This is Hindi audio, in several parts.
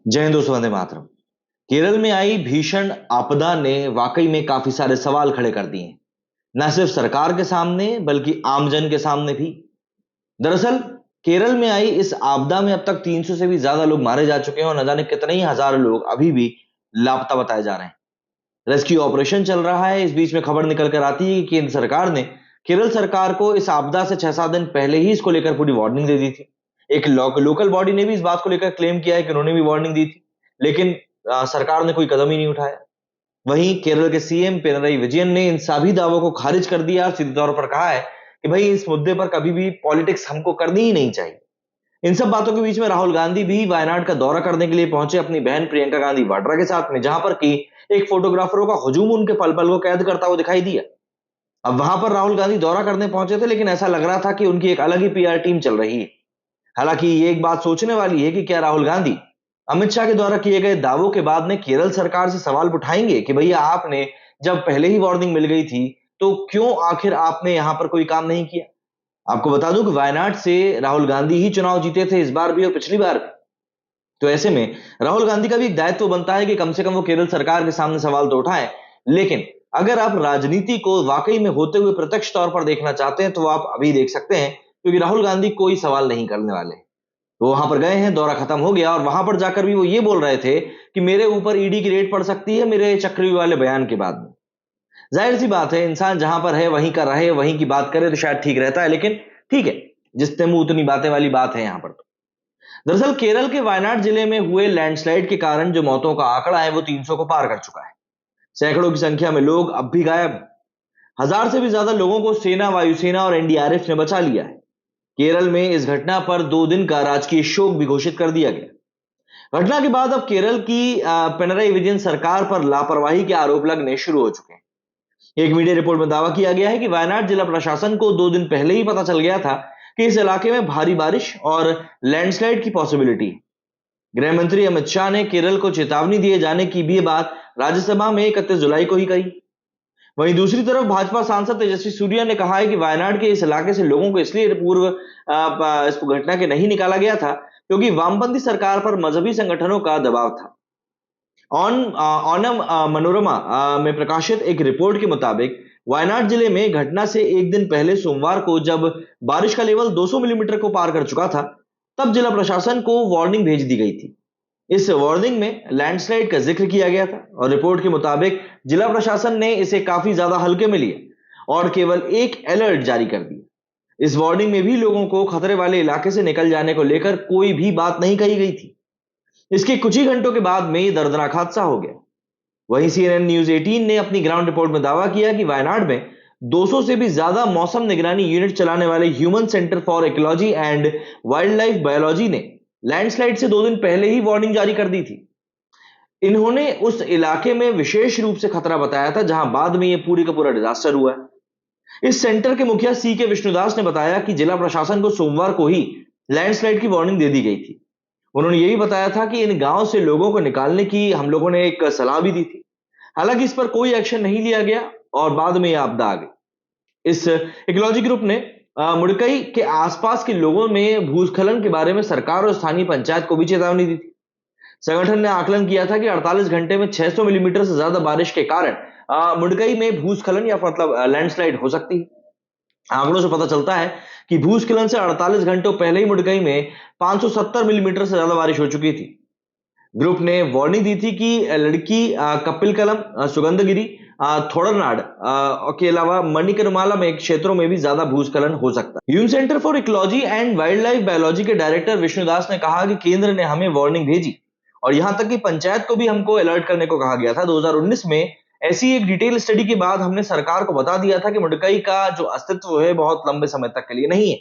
जय हिंद दोस्तों, वंदे मातरम। केरल में आई भीषण आपदा ने वाकई में काफी सारे सवाल खड़े कर दिए हैं, न सिर्फ सरकार के सामने बल्कि आमजन के सामने भी। दरअसल केरल में आई इस आपदा में अब तक 300 से भी ज्यादा लोग मारे जा चुके हैं और न जाने कितने ही हजार लोग अभी भी लापता बताए जा रहे हैं। रेस्क्यू ऑपरेशन चल रहा है। इस बीच में खबर निकल कर आती है कि केंद्र सरकार ने केरल सरकार को इस आपदा से 6-7 दिन पहले ही इसको लेकर पूरी वार्निंग दे दी थी। एक लोकल बॉडी ने भी इस बात को लेकर क्लेम किया है कि उन्होंने भी वार्निंग दी थी, लेकिन सरकार ने कोई कदम ही नहीं उठाया। वहीं केरल के सीएम पिनरई विजयन ने इन सभी दावों को खारिज कर दिया और सीधे तौर पर कहा है कि भाई इस मुद्दे पर कभी भी पॉलिटिक्स हमको करनी ही नहीं चाहिए। इन सब बातों के बीच में राहुल गांधी भी वायनाड का दौरा करने के लिए पहुंचे अपनी बहन प्रियंका गांधी वाड्रा के साथ में, जहां पर कि एक फोटोग्राफरों का हुजूम उनके पल पल को कैद करता हुआ दिखाई दिया। अब वहां पर राहुल गांधी दौरा करने पहुंचे थे, लेकिन ऐसा लग रहा था कि उनकी एक अलग ही पीआर टीम चल रही है। हालांकि ये एक बात सोचने वाली है कि क्या राहुल गांधी अमित शाह के द्वारा किए गए दावों के बाद में केरल सरकार से सवाल उठाएंगे कि भैया आपने जब पहले ही वार्निंग मिल गई थी तो क्यों आखिर आपने यहां पर कोई काम नहीं किया। आपको बता दूं कि वायनाड से राहुल गांधी ही चुनाव जीते थे, इस बार भी और पिछली बार भी। तो ऐसे में राहुल गांधी का भी एक दायित्व बनता है कि कम से कम वो केरल सरकार के सामने सवाल तो उठाएं। लेकिन अगर आप राजनीति को वाकई में होते हुए प्रत्यक्ष तौर पर देखना चाहते हैं तो आप अभी देख सकते हैं, क्योंकि राहुल गांधी कोई सवाल नहीं करने वाले। वो वहां पर गए हैं, दौरा खत्म हो गया और वहां पर जाकर भी वो ये बोल रहे थे कि मेरे ऊपर ईडी की रेड पड़ सकती है मेरे चक्रव्यूह वाले बयान के बाद में। जाहिर सी बात है, इंसान जहां पर है वहीं का रहे, वहीं की बात करे तो शायद ठीक रहता है, लेकिन ठीक है, जिसने मुंह उतनी बातें वाली बात है यहां पर। तो दरअसल केरल के वायनाड जिले में हुए लैंडस्लाइड के कारण जो मौतों का आंकड़ा है वो 300 को पार कर चुका है। सैकड़ों की संख्या में लोग अब भी गायब हैं। 1000 से भी ज्यादा लोगों को सेना, वायुसेना और एनडीआरएफ ने बचा लिया है। केरल में इस घटना पर 2 दिन का राजकीय शोक भी घोषित कर दिया गया। घटना के बाद अब केरल की पिनरई विजयन सरकार पर लापरवाही के आरोप लगने शुरू हो चुके हैं। एक मीडिया रिपोर्ट में दावा किया गया है कि वायनाड जिला प्रशासन को 2 दिन पहले ही पता चल गया था कि इस इलाके में भारी बारिश और लैंडस्लाइड की पॉसिबिलिटी है। गृह मंत्री अमित शाह ने केरल को चेतावनी दिए जाने की भी बात राज्यसभा में 31 जुलाई को ही कही। वहीं दूसरी तरफ भाजपा सांसद तेजस्वी सूर्या ने कहा है कि वायनाड के इस इलाके से लोगों को इसलिए पूर्व इस घटना के नहीं निकाला गया था क्योंकि वामपंथी सरकार पर मजहबी संगठनों का दबाव था। ओनम मनोरमा में प्रकाशित एक रिपोर्ट के मुताबिक वायनाड जिले में घटना से एक दिन पहले सोमवार को जब बारिश का लेवल 200 मिलीमीटर को पार कर चुका था, तब जिला प्रशासन को वार्निंग भेज दी गई थी। इस वार्निंग में लैंडस्लाइड का जिक्र किया गया था और रिपोर्ट के मुताबिक जिला प्रशासन ने इसे काफी ज्यादा हल्के में लिया और केवल एक अलर्ट जारी कर दिया। इस वार्निंग में भी लोगों को खतरे वाले इलाके से निकल जाने को लेकर कोई भी बात नहीं कही गई थी। इसके कुछ ही घंटों के बाद में दर्दनाक हादसा हो गया। वहीं सीएनएन न्यूज 18 ने अपनी ग्राउंड रिपोर्ट में दावा किया कि वायनाड में 200 से भी ज्यादा मौसम निगरानी यूनिट चलाने वाले human centre for ecology and wild life biology ने लैंडस्लाइड से 2 दिन पहले ही वार्निंग जारी कर दी थी। इन्होंने उस इलाके में विशेष रूप से खतरा बताया था जहां बाद में यह पूरी का पूरा डिजास्टर हुआ है। इस सेंटर के मुखिया सी के विष्णुदास ने बताया कि जिला प्रशासन को सोमवार को ही लैंडस्लाइड की वार्निंग दे दी गई थी। उन्होंने यह भी बताया था कि इन गांव से लोगों को निकालने की हम लोगों ने एक सलाह भी दी थी। हालांकि इस पर कोई एक्शन नहीं लिया गया और बाद में यह आपदा आ गई। इस इकोलॉजी ग्रुप ने मुड़कई के आसपास के लोगों में भूस्खलन के बारे में सरकार और स्थानीय पंचायत को भी चेतावनी दी थी। संगठन ने आकलन किया था कि 48 घंटे में 600 मिलीमीटर से ज्यादा बारिश के कारण मुड़कई में भूस्खलन या मतलब लैंडस्लाइड हो सकती है। आंकड़ों से पता चलता है कि भूस्खलन से 48 घंटों पहले ही मुड़कई में 570 मिलीमीटर से ज्यादा बारिश हो चुकी थी। ग्रुप ने वार्निंग दी थी कि लड़की कपिलकलम, सुगंधगिरी, थोड़रनाड के अलावा मणिकरमाला में क्षेत्रों में भी ज्यादा भूस्खलन हो सकता है। Human centre for ecology and wild life biology के डायरेक्टर विष्णुदास ने कहा कि केंद्र ने हमें वार्निंग भेजी और यहां तक कि पंचायत को भी हमको अलर्ट करने को कहा गया था। 2019 में ऐसी एक डिटेल स्टडी के बाद हमने सरकार को बता दिया था कि मुडकई का जो अस्तित्व है बहुत लंबे समय तक के लिए नहीं है।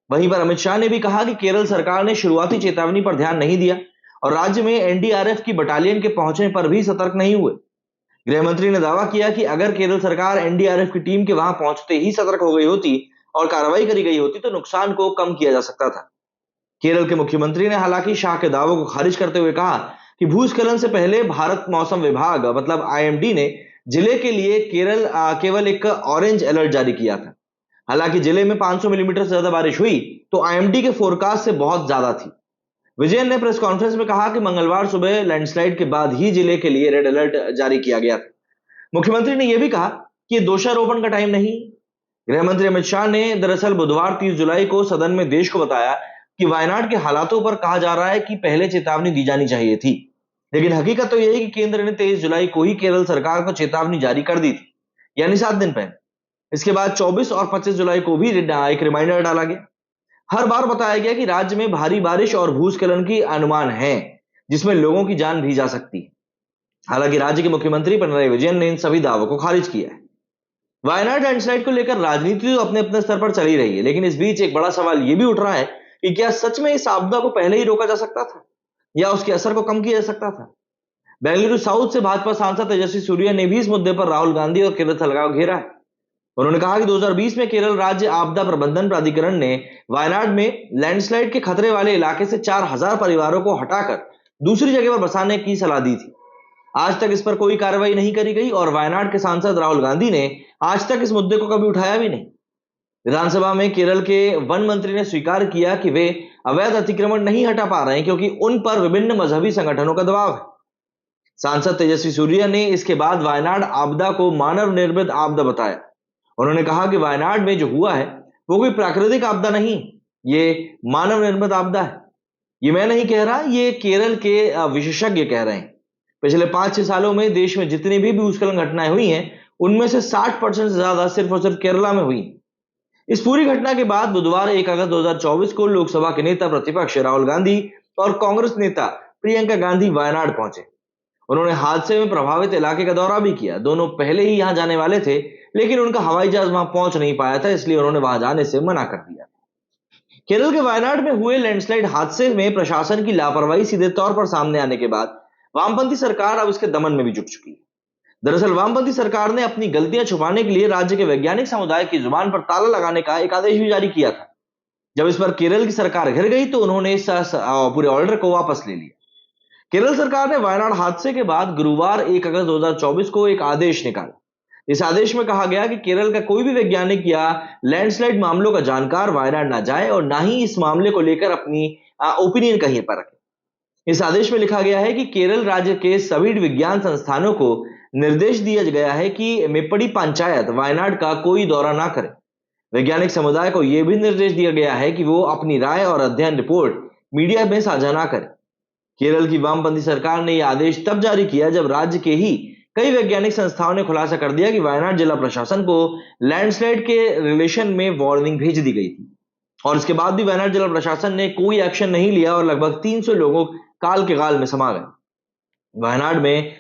वहीं पर अमित शाह ने भी कहा कि केरल सरकार ने शुरुआती चेतावनी पर ध्यान नहीं दिया और राज्य में एनडीआरएफ की बटालियन के पहुंचने पर भी सतर्क नहीं हुए। गृह मंत्री ने दावा किया कि अगर केरल सरकार एनडीआरएफ की टीम के वहां पहुंचते ही सतर्क हो गई होती और कार्रवाई करी गई होती तो नुकसान को कम किया जा सकता था। केरल के मुख्यमंत्री ने हालांकि शाह के दावों को खारिज करते हुए कहा कि भूस्खलन से पहले भारत मौसम विभाग मतलब आईएमडी ने जिले के लिए केवल एक ऑरेंज अलर्ट जारी किया था। हालांकि जिले में 500 मिलीमीटर से ज्यादा बारिश हुई तो आईएमडी के फोरकास्ट से बहुत ज्यादा थी। विजयन ने प्रेस कॉन्फ्रेंस में कहा कि मंगलवार सुबह लैंडस्लाइड के बाद ही जिले के लिए रेड अलर्ट जारी किया गया था। मुख्यमंत्री ने यह भी कहा कि यह दोषारोपण का टाइम नहीं। गृह मंत्री अमित शाह ने दरअसल बुधवार 30 जुलाई को सदन में देश को बताया कि वायनाड के हालातों पर कहा जा रहा है कि पहले चेतावनी दी जानी चाहिए थी, लेकिन हकीकत तो यह है कि केंद्र ने 23 जुलाई को ही केरल सरकार को चेतावनी जारी कर दी थी, यानी 7 दिन पहले। इसके बाद 24 और 25 जुलाई को भी एक रिमाइंडर डाला गया। हर बार बताया गया कि राज्य में भारी बारिश और भूस्खलन की अनुमान है, जिसमें लोगों की जान भी जा सकती है। हालांकि राज्य के मुख्यमंत्री पिनराई विजयन ने इन सभी दावों को खारिज किया है। वायनाड लैंडस्लाइड को लेकर राजनीति तो अपने अपने स्तर पर चली रही है, लेकिन इस बीच एक बड़ा सवाल यह भी उठ रहा है कि क्या सच में इस आपदा को पहले ही रोका जा सकता था या उसके असर को कम किया जा सकता था। बेंगलुरु साउथ से भाजपा सांसद तेजस्वी सूर्या ने भी इस मुद्दे पर राहुल गांधी और केरल सरकार को घेरा है। उन्होंने कहा कि 2020 में केरल राज्य आपदा प्रबंधन प्राधिकरण ने वायनाड में लैंडस्लाइड के खतरे वाले इलाके से 4000 परिवारों को हटाकर दूसरी जगह पर बसाने की सलाह दी थी। आज तक इस पर कोई कार्रवाई नहीं करी गई और वायनाड के सांसद राहुल गांधी ने आज तक इस मुद्दे को कभी उठाया भी नहीं। विधानसभा में केरल के वन मंत्री ने स्वीकार किया कि वे अवैध अतिक्रमण नहीं हटा पा रहे हैं क्योंकि उन पर विभिन्न मजहबी संगठनों का दबाव है। सांसद तेजस्वी सूर्या ने इसके बाद वायनाड आपदा को मानव निर्मित आपदा बताया। उन्होंने कहा कि वायनाड में जो हुआ है वो कोई प्राकृतिक आपदा नहीं, ये मानव निर्मित आपदा है। ये मैं नहीं कह रहा, ये केरल के विशेषज्ञ कह रहे हैं। पिछले 5-6 सालों में देश में जितनी भी भूस्खलन घटनाएं हुई हैं, उनमें से 60% से ज्यादा सिर्फ और सिर्फ केरला में हुई। इस पूरी घटना के बाद बुधवार 1 अगस्त 2024 को लोकसभा के नेता प्रतिपक्ष राहुल गांधी और कांग्रेस नेता प्रियंका गांधी वायनाड पहुंचे। उन्होंने हादसे में प्रभावित इलाके का दौरा भी किया। दोनों पहले ही यहां जाने वाले थे, लेकिन उनका हवाई जहाज वहां पहुंच नहीं पाया था, इसलिए उन्होंने वहां जाने से मना कर दिया। केरल के वायनाड में हुए लैंडस्लाइड हादसे में प्रशासन की लापरवाही सीधे तौर पर सामने आने के बाद वामपंथी सरकार अब इसके दमन में भी जुट चुकी है। दरअसल वामपंथी सरकार ने अपनी गलतियां छुपाने के लिए राज्य के वैज्ञानिक समुदाय की जुबान पर ताला लगाने का एक आदेश भी जारी किया था। जब इस पर केरल की सरकार घिर गई तो उन्होंने इस पूरे ऑर्डर को वापस ले लिया। केरल सरकार ने वायनाड हादसे के बाद गुरुवार 1 अगस्त 2024 को एक आदेश निकाला। इस आदेश में कहा गया कि केरल का कोई भी वैज्ञानिक या लैंडस्लाइड मामलों का जानकार वायनाड ना जाए और ना ही इस मामले को लेकर अपनी ओपिनियन कहीं पर रखे। इस आदेश में लिखा गया है कि केरल राज्य के सभी विज्ञान संस्थानों को निर्देश दिया गया है कि मेप्पड़ी पंचायत वायनाड का कोई दौरा ना करे। वैज्ञानिक समुदाय को यह भी निर्देश दिया गया है कि वो अपनी राय और अध्ययन रिपोर्ट मीडिया में साझा ना करे। केरल की वामपंथी सरकार ने यह आदेश तब जारी किया जब राज्य के ही कई वैज्ञानिक संस्थाओं ने खुलासा कर दिया कि वायनाड जिला प्रशासन को लैंडस्लाइड के रिलेशन में वार्निंग भेज दी गई थी और इसके बाद भी वायनाड जिला प्रशासन ने कोई एक्शन नहीं लिया और लगभग 300 लोगों काल के गाल में समा गए। वायनाड में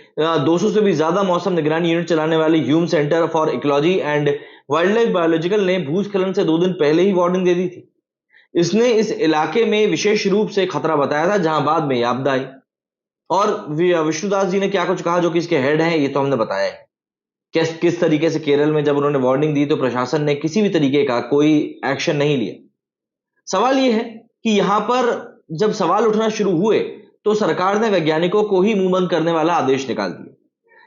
200 से भी ज्यादा मौसम निगरानी यूनिट चलाने वाले Hume centre for ecology and wild life biological ने भूस्खलन से 2 दिन पहले ही वार्निंग दे दी थी। इसने इस इलाके में विशेष रूप से खतरा बताया था, जहां बाद में आपदा आई। और विष्णुदास जी ने क्या कुछ कहा, जो कि इसके हेड हैं, ये तो हमने बताया है। किस तरीके से केरल में जब उन्होंने वार्निंग दी तो प्रशासन ने किसी भी तरीके का कोई एक्शन नहीं लिया। सवाल यह है कि यहां पर जब सवाल उठना शुरू हुए तो सरकार ने वैज्ञानिकों को ही मुंह बंद करने वाला आदेश निकाल दिया।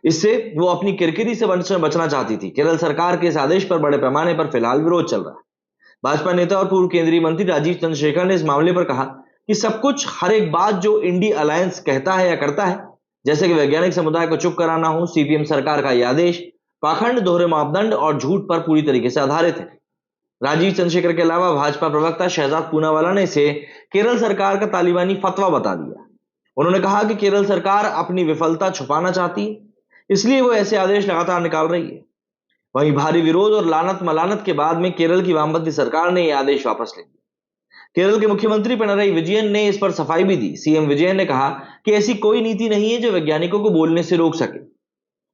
इससे वो अपनी किरकिरी से बचना चाहती थी। केरल सरकार के इस आदेश पर बड़े पैमाने पर फिलहाल विरोध चल रहा है। भाजपा नेता और पूर्व केंद्रीय मंत्री राजीव चंद्रशेखर ने इस मामले पर कहा कि सब कुछ, हर एक बात जो इंडी अलायंस कहता है या करता है, जैसे कि वैज्ञानिक समुदाय को चुप कराना हो, सीपीएम सरकार का यह आदेश पाखंड, दोहरे मापदंड और झूठ पर पूरी तरीके से आधारित है। राजीव चंद्रशेखर के अलावा भाजपा प्रवक्ता शहजाद पूनावाला ने इसे केरल सरकार का तालिबानी फतवा बता दिया। उन्होंने कहा कि केरल सरकार अपनी विफलता छुपाना चाहती है, इसलिए वो ऐसे आदेश लगातार निकाल रही है। वहीं भारी विरोध और लानत मलानत के बाद में केरल की वामपंथी सरकार ने यह आदेश वापस ले लिया। केरल के मुख्यमंत्री पिनराई विजयन ने इस पर सफाई भी दी। सीएम विजयन ने कहा कि ऐसी कोई नीति नहीं है जो वैज्ञानिकों को बोलने से रोक सके।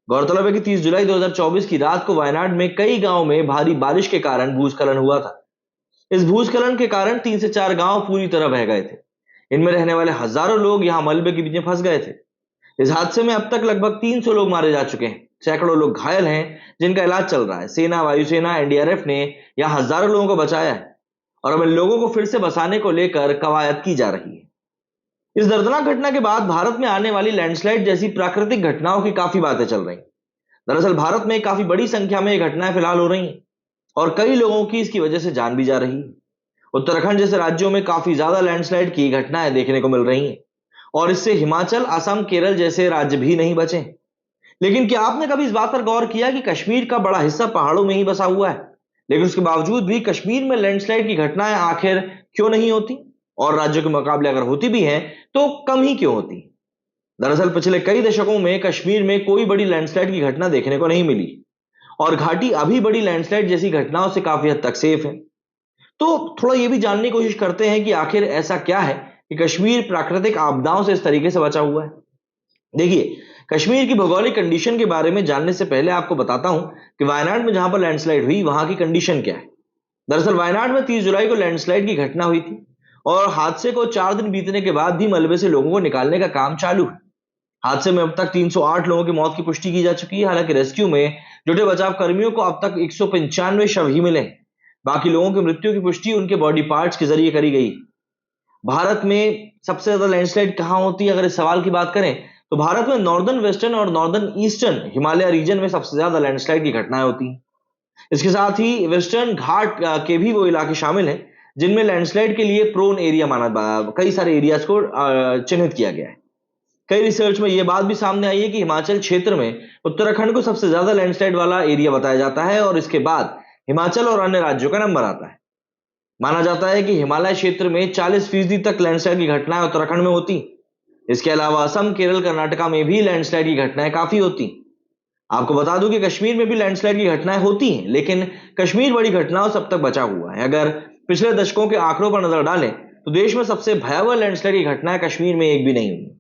गौरतलब है कि 30 जुलाई 2024 की रात को वायनाड में कई गांवों में भारी बारिश के कारण भूस्खलन हुआ था। इस भूस्खलन के कारण 3 से 4 गांव पूरी तरह बह गए थे। इनमें रहने वाले हजारों लोग यहां मलबे के बीच में फंस गए थे। इस हादसे में अब तक लगभग 300 लोग मारे जा चुके हैं। सैकड़ों लोग घायल हैं, जिनका इलाज चल रहा है। सेना, वायुसेना, एनडीआरएफ ने यहां हजारों लोगों को बचाया है और अब इन लोगों को फिर से बसाने को लेकर कवायद की जा रही है। इस दर्दनाक घटना के बाद भारत में आने वाली लैंडस्लाइड जैसी प्राकृतिक घटनाओं की काफी बातें चल रही। दरअसल भारत में काफी बड़ी संख्या में ये घटनाएं फिलहाल हो रही हैं और कई लोगों की इसकी वजह से जान भी जा रही है। उत्तराखंड जैसे राज्यों में काफी ज्यादा लैंडस्लाइड की घटनाएं देखने को मिल रही हैं और इससे हिमाचल, असम, केरल जैसे राज्य भी नहीं बचे। लेकिन क्या आपने कभी इस बात पर गौर किया कि कश्मीर का बड़ा हिस्सा पहाड़ों में ही बसा हुआ है, लेकिन उसके बावजूद भी कश्मीर में लैंडस्लाइड की घटनाएं आखिर क्यों नहीं होती, और राज्यों के मुकाबले अगर होती भी हैं तो कम ही क्यों होती? दरअसल पिछले कई दशकों में कश्मीर में कोई बड़ी लैंडस्लाइड की घटना देखने को नहीं मिली और घाटी अभी बड़ी लैंडस्लाइड जैसी घटनाओं से काफी हद तक सेफ है। तो थोड़ा यह भी जानने की कोशिश करते हैं कि आखिर ऐसा क्या है कि कश्मीर प्राकृतिक आपदाओं से इस तरीके से बचा हुआ है। देखिए, कश्मीर की भौगोलिक कंडीशन के बारे में जानने से पहले आपको बताता हूं कि वायनाड में जहां पर लैंडस्लाइड हुई वहां की कंडीशन क्या है। दरअसल वायनाड में 30 जुलाई को लैंडस्लाइड की घटना हुई थी और हादसे को 4 दिन बीतने के बाद भी मलबे से लोगों को निकालने का काम चालू है। हादसे में अब तक 308 लोगों की मौत की पुष्टि की जा चुकी है। हालांकि रेस्क्यू में जुटे बचाव कर्मियों को अब तक 195 शव ही मिले। बाकी लोगों की मृत्यु की पुष्टि उनके बॉडी पार्ट्स के जरिए करी गई। भारत में सबसे ज्यादा लैंडस्लाइड कहां होती है, अगर इस सवाल की बात करें तो भारत में नॉर्दर्न वेस्टर्न और नॉर्दर्न ईस्टर्न हिमालय रीजन में सबसे ज्यादा लैंडस्लाइड की घटनाएं होती हैं। इसके साथ ही वेस्टर्न घाट के भी वो इलाके शामिल हैं जिनमें लैंडस्लाइड के लिए प्रोन एरिया कई सारे एरियाज को चिन्हित किया गया है। कई रिसर्च में यह बात भी सामने आई है कि हिमाचल क्षेत्र में उत्तराखंड को सबसे ज्यादा लैंडस्लाइड वाला एरिया बताया जाता है और इसके बाद हिमाचल और अन्य राज्यों का नंबर आता है। माना जाता है कि हिमालय क्षेत्र में 40% तक लैंडस्लाइड की घटनाएं उत्तराखंड में होती। इसके अलावा असम, केरल, कर्नाटका में भी लैंडस्लाइड की घटनाएं काफी होती। आपको बता दूं कि कश्मीर में भी लैंडस्लाइड की घटनाएं होती हैं, लेकिन कश्मीर बड़ी घटनाओं से अब तक बचा हुआ है। अगर पिछले दशकों के आंकड़ों पर नजर डालें तो देश में सबसे भयावह लैंडस्लाइड की घटनाएं कश्मीर में एक भी नहीं हुई।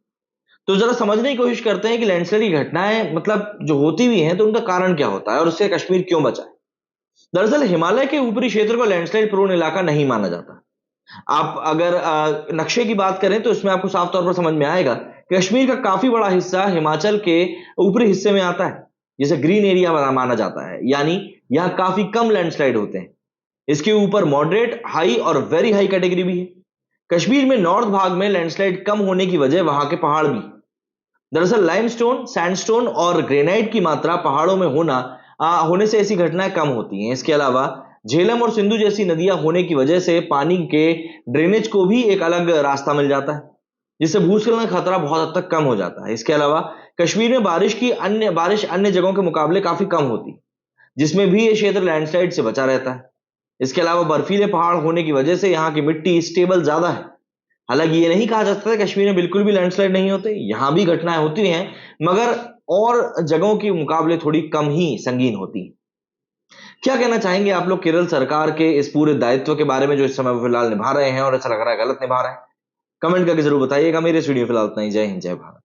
तो जरा समझने की कोशिश करते हैं कि लैंडस्लाइड की घटनाएं मतलब जो होती भी हैं तो उनका कारण क्या होता है और उससे कश्मीर क्यों बचा है। दरअसल हिमालय के ऊपरी क्षेत्र को लैंडस्लाइड प्रोन इलाका नहीं माना जाता। आप अगर नक्शे की बात करें तो इसमें आपको साफ तौर पर समझ में आएगा कि कश्मीर का काफी बड़ा हिस्सा हिमाचल के ऊपरी हिस्से में आता है, जिसे ग्रीन एरिया माना जाता है, यानी यहां काफी कम लैंडस्लाइड होते हैं। इसके ऊपर मॉडरेट, हाई और वेरी हाई कैटेगरी भी है। कश्मीर में नॉर्थ भाग में लैंडस्लाइड कम होने की वजह वहां के पहाड़ भी। दरअसल लाइमस्टोन, सैंडस्टोन और ग्रेनाइट की मात्रा पहाड़ों में होने से ऐसी घटनाएं कम होती हैं। इसके अलावा झेलम और सिंधु जैसी नदियां होने की वजह से पानी के ड्रेनेज को भी एक अलग रास्ता मिल जाता है, जिससे भूस्खलन का खतरा बहुत हद तक कम हो जाता है। इसके अलावा कश्मीर में बारिश अन्य जगहों के मुकाबले काफी कम होती, जिसमें भी ये क्षेत्र लैंडस्लाइड से बचा रहता है। इसके अलावा बर्फीले पहाड़ होने की वजह से यहाँ की मिट्टी स्टेबल ज्यादा है। हालांकि ये नहीं कहा जा सकता कश्मीर में बिल्कुल भी लैंडस्लाइड नहीं होते, यहां भी घटनाएं होती हैं, मगर और जगहों के मुकाबले थोड़ी कम ही संगीन होती हैं। क्या कहना चाहेंगे आप लोग केरल सरकार के इस पूरे दायित्व के बारे में जो इस समय फिलहाल निभा रहे हैं, और ऐसा लग रहा है गलत निभा रहे हैं? कमेंट करके जरूर बताइएगा। मेरे इस वीडियो फिलहाल इतना ही। जय हिंद, जय भारत।